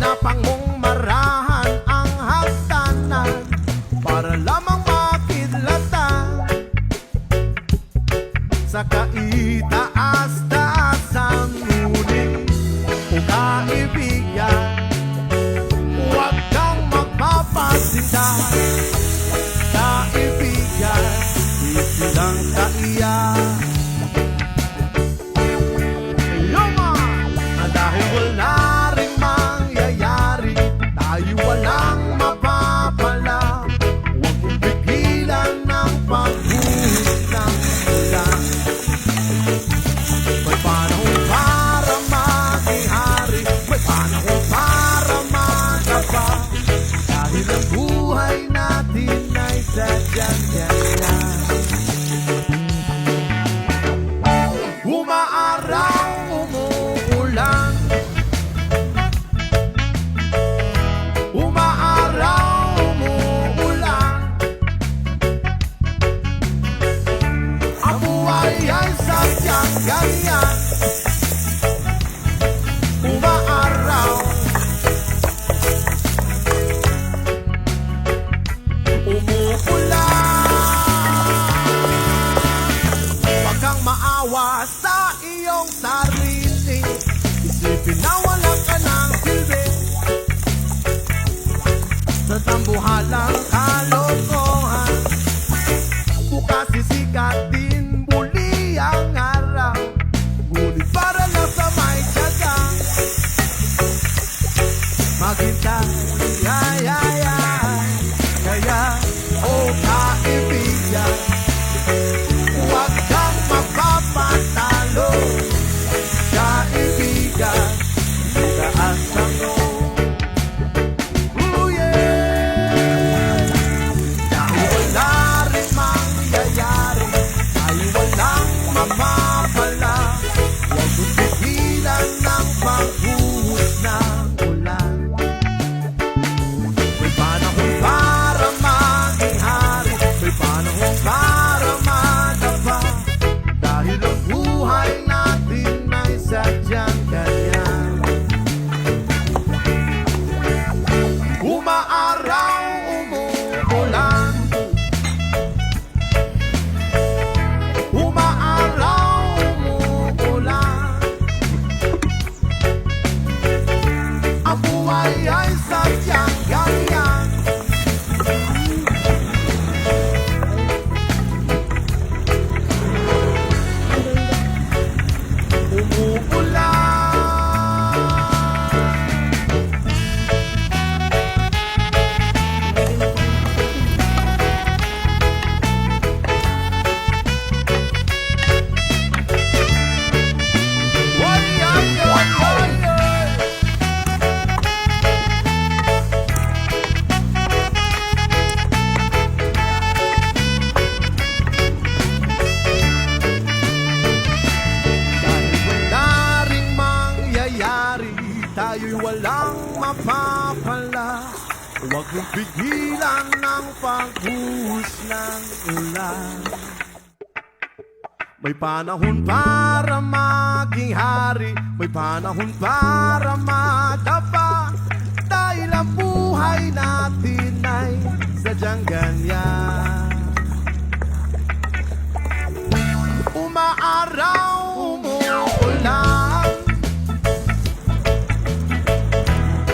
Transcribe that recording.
Tinapang mong marahan ang hagdanan para lamang makidlatan sa kaitaas-taasan. Ngunit o kaibigan, huwag kang magpapasinda. Kaibigan, isilang kaiyak. Dahil wala ring mangyayari, tayo walang mapapala. Huwag mong pigilan ng pagbuhos ng ulan. May panahon para maging hari, may panahon para magapa. Dahil ang buhay natin ay sadyang ganyan. Umaaraw, umuulan, umaaraw, umuulan. Ang buhay ay sadyang ganyan. Umaaraw, umuulan. Huwag kang maawa sa iyong sarili. Isipin na wala ka ng silbi sa tambuhalang kalokohan. Bukas sisikat din muli ang araw, ngunit para lang sa may tiyaga maghintay. Ay, ay, ay. Kaya, oh kaibigan, huwag kang mapapatalo. Kaibigan, itaas ang loob. Oh yeah. Dahil wala rin mangyayari, tayo walang mapapala. Huwag mong pigilan ng pagbuhos ng ulan. May panahon para maging hari, may panahon para madapa. Dahil ang buhay natin ay sadyang ganyan. Umaaraw, umuulan, umaaraw, umuulan. Ang buhay ay sadyang ganyan. Tayo'y walang mapapala. Huwag mong pigilan ng pagbuhos ng ulan. May panahon para maging hari, may panahon para madapa. Dahil ang buhay natin ay sadyang ganyan.